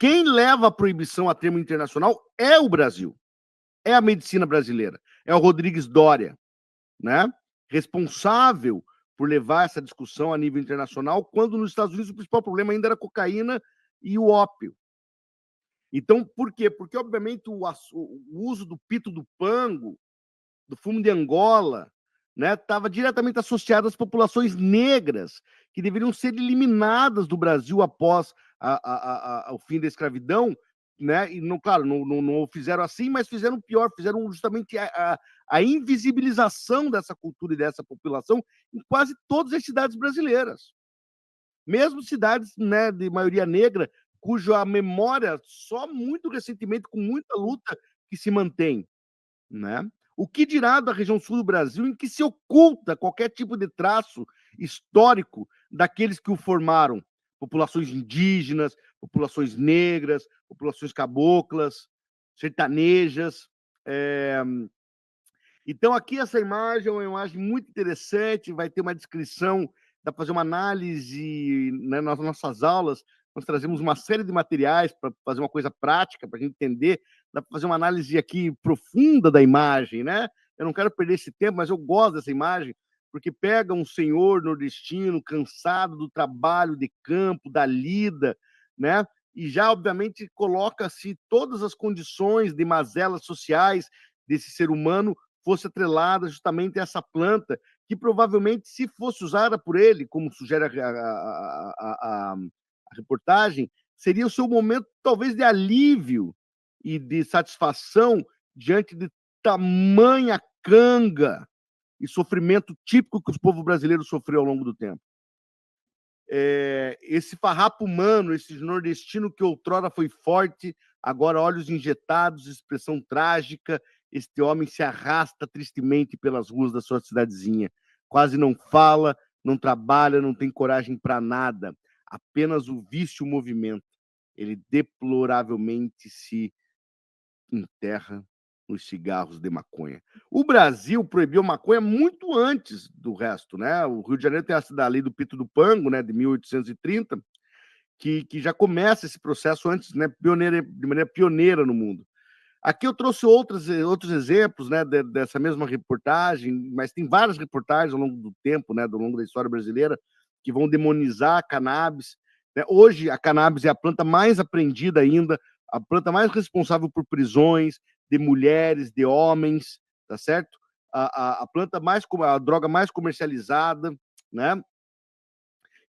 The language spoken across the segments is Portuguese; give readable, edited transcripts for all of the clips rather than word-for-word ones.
quem leva a proibição a termo internacional é o Brasil, é a medicina brasileira, é o Rodrigues Doria, né? Responsável por levar essa discussão a nível internacional, quando nos Estados Unidos o principal problema ainda era a cocaína e o ópio. Então, por quê? Porque, obviamente, o uso do pito do pango, do fumo de Angola, né, estava diretamente associado às populações negras, que deveriam ser eliminadas do Brasil após o fim da escravidão, né? E, não, claro, não fizeram assim, mas fizeram pior, fizeram justamente a invisibilização dessa cultura e dessa população em quase todas as cidades brasileiras. Mesmo cidades, né, de maioria negra, cuja memória só muito recentemente, com muita luta, que se mantém, né? O que dirá da região sul do Brasil, em que se oculta qualquer tipo de traço histórico daqueles que o formaram? Populações indígenas, populações negras, populações caboclas, sertanejas. Então, aqui essa imagem é uma imagem muito interessante, vai ter uma descrição, dá para fazer uma análise, né, nas nossas aulas, nós trazemos uma série de materiais para fazer uma coisa prática, para a gente entender, dá para fazer uma análise aqui profunda da imagem, né? Eu não quero perder esse tempo, mas eu gosto dessa imagem, porque pega um senhor nordestino, cansado do trabalho de campo, da lida, né? E já, obviamente, coloca-se todas as condições de mazelas sociais desse ser humano fosse atrelada justamente a essa planta, que provavelmente, se fosse usada por ele, como sugere a reportagem, seria o seu momento, talvez, de alívio e de satisfação diante de tamanha canga e sofrimento típico que o povo brasileiro sofreu ao longo do tempo. Esse farrapo humano, esse nordestino que outrora foi forte, agora olhos injetados, expressão trágica, este homem se arrasta tristemente pelas ruas da sua cidadezinha. Quase não fala, não trabalha, não tem coragem para nada. Apenas o vício movimento. Ele deploravelmente se enterra nos cigarros de maconha. O Brasil proibiu maconha muito antes do resto, né? O Rio de Janeiro tem a lei do Pito do Pango, né, de 1830, que já começa esse processo antes, né, de maneira pioneira no mundo. Aqui eu trouxe outros exemplos, né, dessa mesma reportagem, mas tem várias reportagens ao longo do tempo, né, ao longo da história brasileira, que vão demonizar a cannabis, né? Hoje, a cannabis é a planta mais apreendida ainda, a planta mais responsável por prisões de mulheres, de homens, tá certo? A planta mais, a droga mais comercializada, né?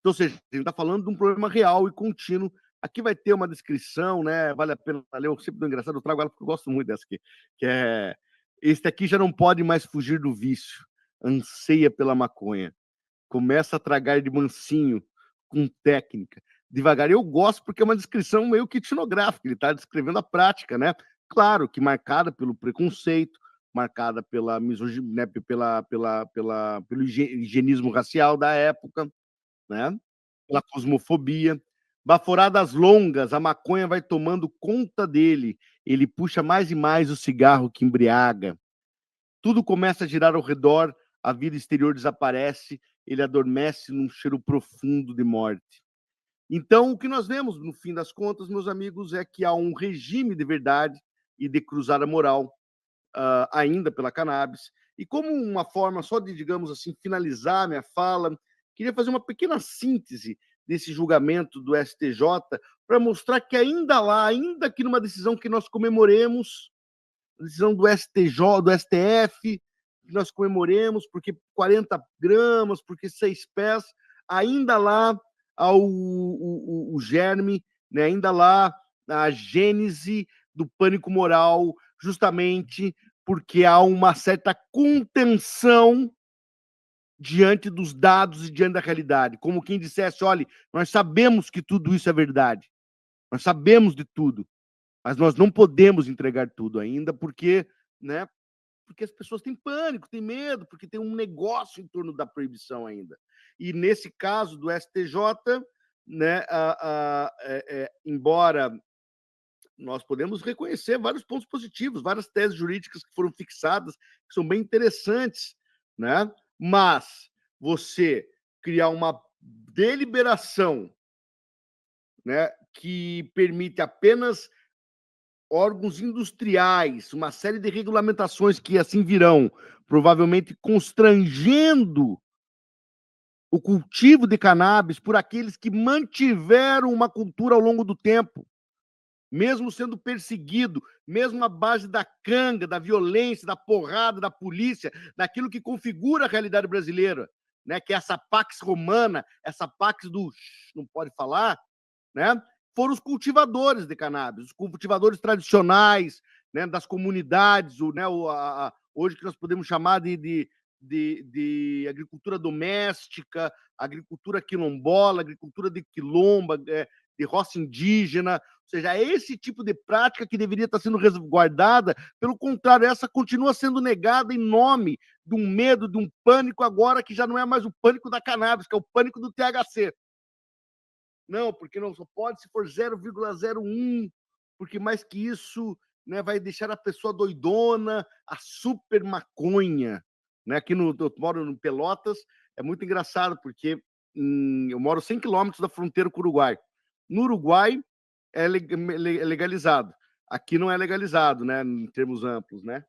Então, ou seja, a gente está falando de um problema real e contínuo. Aqui vai ter uma descrição, né? Vale a pena ler. Eu sempre dou engraçado, eu trago ela porque eu gosto muito dessa aqui, que é: este aqui já não pode mais fugir do vício, anseia pela maconha, começa a tragar de mansinho, com técnica, devagar. Eu gosto porque é uma descrição meio que etnográfica, ele está descrevendo a prática, né? Claro que marcada pelo preconceito, marcada pela misoginia, né? Pelo higienismo racial da época, né? Pela cosmofobia. Baforadas longas, a maconha vai tomando conta dele. Ele puxa mais e mais o cigarro que embriaga. Tudo começa a girar ao redor, a vida exterior desaparece, ele adormece num cheiro profundo de morte. Então, o que nós vemos, no fim das contas, meus amigos, é que há um regime de verdade e de cruzada moral, ainda pela cannabis. E como uma forma só de, digamos assim, finalizar minha fala, queria fazer uma pequena síntese desse julgamento do STJ para mostrar que ainda lá, ainda que numa decisão que nós comemoremos, decisão do STJ, do STF, que nós comemoremos, porque 40 gramas, porque 6 pés, ainda lá há o germe, né? Ainda lá a gênese do pânico moral, justamente porque há uma certa contenção diante dos dados e diante da realidade. Como quem dissesse: olha, nós sabemos que tudo isso é verdade, nós sabemos de tudo, mas nós não podemos entregar tudo ainda, porque, né, porque as pessoas têm pânico, têm medo, porque tem um negócio em torno da proibição ainda. E nesse caso do STJ, né, embora nós podemos reconhecer vários pontos positivos, várias teses jurídicas que foram fixadas, que são bem interessantes, né? Mas você criar uma deliberação, né, que permite apenas órgãos industriais, uma série de regulamentações que assim virão, provavelmente constrangendo o cultivo de cannabis por aqueles que mantiveram uma cultura ao longo do tempo, mesmo sendo perseguido, mesmo à base da canga, da violência, da porrada, da polícia, daquilo que configura a realidade brasileira, né? Que é essa pax romana, essa pax do não pode falar, né? Foram os cultivadores de cannabis, os cultivadores tradicionais, né? Das comunidades, hoje que nós podemos chamar de agricultura doméstica, agricultura quilombola, agricultura de quilomba, de roça indígena, ou seja, é esse tipo de prática que deveria estar sendo resguardada, pelo contrário, essa continua sendo negada em nome de um medo, de um pânico agora que já não é mais o pânico da cannabis, que é o pânico do THC. Não, porque não só pode se for 0,01, porque mais que isso, né, vai deixar a pessoa doidona, a super maconha. Né? Aqui eu moro em Pelotas, é muito engraçado, porque eu moro 100 quilômetros da fronteira com o Uruguai. No Uruguai é legalizado. Aqui não é legalizado, né, em termos amplos, né?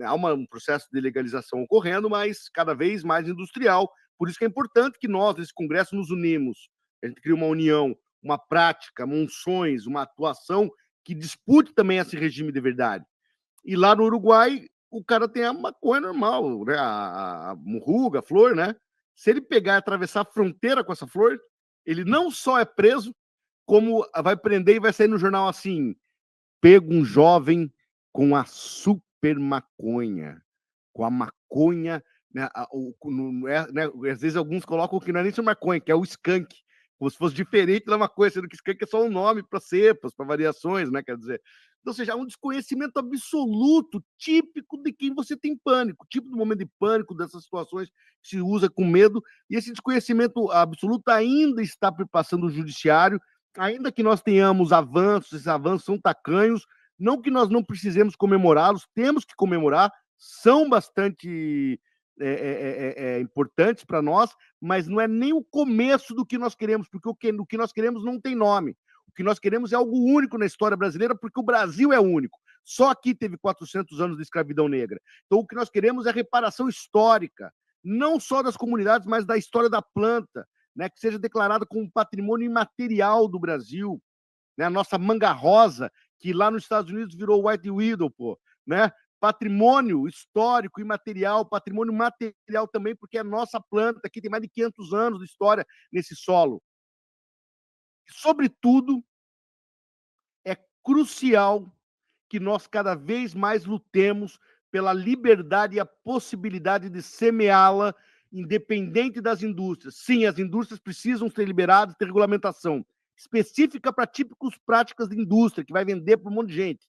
Há um processo de legalização ocorrendo, mas cada vez mais industrial. Por isso que é importante que nós, nesse Congresso, nos unimos. A gente cria uma união, uma prática, monções, uma atuação que dispute também esse regime de verdade. E lá no Uruguai, o cara tem a maconha normal, né? A murruga, a flor, né? Se ele pegar e atravessar a fronteira com essa flor, ele não só é preso, como vai prender e vai sair no jornal assim: pego um jovem com a super maconha, com a maconha, né, né, às vezes alguns colocam que não é nem super maconha, que é o skunk, como se fosse diferente da maconha, sendo que skunk é só um nome para cepas, para variações, né, quer dizer. Então, ou seja, é um desconhecimento absoluto, típico de quem você tem pânico, tipo do momento de pânico, dessas situações que se usa com medo, e esse desconhecimento absoluto ainda está perpassando o judiciário, ainda que nós tenhamos avanços, esses avanços são tacanhos, não que nós não precisemos comemorá-los, temos que comemorar, são bastante importantes para nós, mas não é nem o começo do que nós queremos, porque o que nós queremos não tem nome. O que nós queremos é algo único na história brasileira, porque o Brasil é único. Só aqui teve 400 anos de escravidão negra. Então, o que nós queremos é reparação histórica, não só das comunidades, mas da história da planta, né, que seja declarada como patrimônio imaterial do Brasil, né, a nossa manga rosa, que lá nos Estados Unidos virou White Widow, pô, né? Patrimônio histórico e material, patrimônio material também, porque é a nossa planta, aqui tem mais de 500 anos de história nesse solo. Sobretudo, é crucial que nós cada vez mais lutemos pela liberdade e a possibilidade de semeá-la, independente das indústrias. Sim, as indústrias precisam ser liberadas, ter regulamentação específica para típicos práticas de indústria, que vai vender para um monte de gente.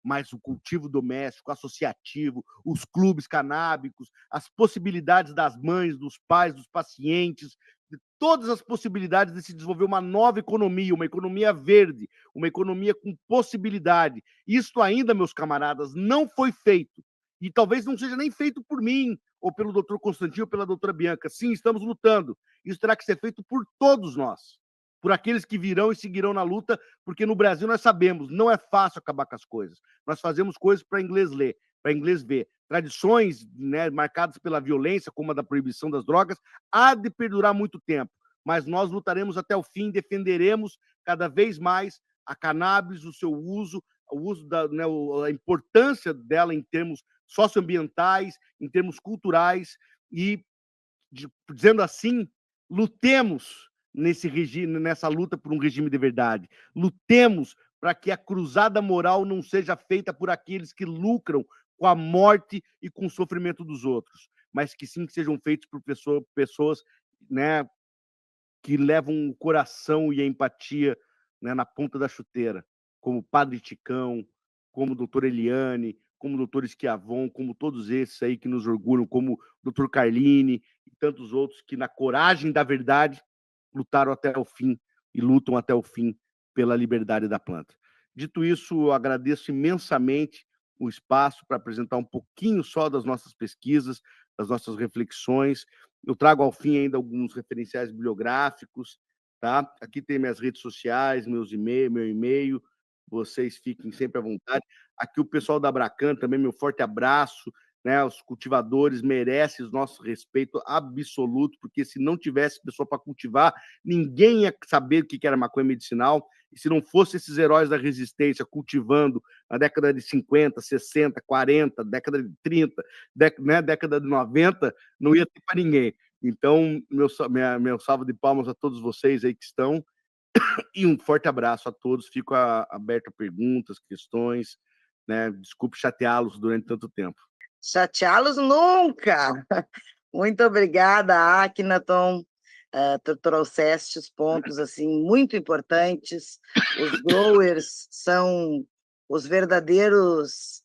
Mas o cultivo doméstico, associativo, os clubes canábicos, as possibilidades das mães, dos pais, dos pacientes, de todas as possibilidades de se desenvolver uma nova economia, uma economia verde, uma economia com possibilidade. Isto ainda, meus camaradas, não foi feito. E talvez não seja nem feito por mim, ou pelo doutor Constantino, ou pela doutora Bianca. Sim, estamos lutando. Isso terá que ser feito por todos nós, por aqueles que virão e seguirão na luta, porque no Brasil nós sabemos, não é fácil acabar com as coisas. Nós fazemos coisas para inglês ler, para inglês ver. Tradições, né, marcadas pela violência, como a da proibição das drogas, há de perdurar muito tempo. Mas nós lutaremos até o fim, defenderemos cada vez mais a cannabis, o seu uso, o uso né, a importância dela em termos socioambientais, em termos culturais, e, dizendo assim, lutemos nesse regime, nessa luta por um regime de verdade. Lutemos para que a cruzada moral não seja feita por aqueles que lucram com a morte e com o sofrimento dos outros, mas que sim que sejam feitos por pessoas, né, que levam o coração e a empatia, né, na ponta da chuteira, como o Padre Ticão, como o doutor Eliane, como o doutor Schiavon, como todos esses aí que nos orgulham, como o doutor Carline e tantos outros que, na coragem da verdade, lutaram até o fim e lutam até o fim pela liberdade da planta. Dito isso, eu agradeço imensamente o espaço para apresentar um pouquinho só das nossas pesquisas, das nossas reflexões. Eu trago ao fim ainda alguns referenciais bibliográficos, tá? Aqui tem minhas redes sociais, meu e-mail, vocês fiquem sempre à vontade. Aqui o pessoal da Abracan também, meu forte abraço, né? Os cultivadores merecem o nosso respeito absoluto, porque se não tivesse pessoa para cultivar, ninguém ia saber o que era maconha medicinal, e se não fosse esses heróis da resistência cultivando na década de 50, 60, 40, década de 30, década de 90, não ia ter para ninguém. Então, meu salve de palmas a todos vocês aí que estão, e um forte abraço a todos. Fico aberto a perguntas, questões, né? Desculpe chateá-los durante tanto tempo. Chateá-los nunca! Muito obrigada, Akhenaton. Tu trouxeste os pontos assim, muito importantes. Os growers são os verdadeiros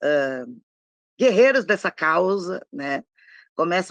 guerreiros dessa causa, né? Começam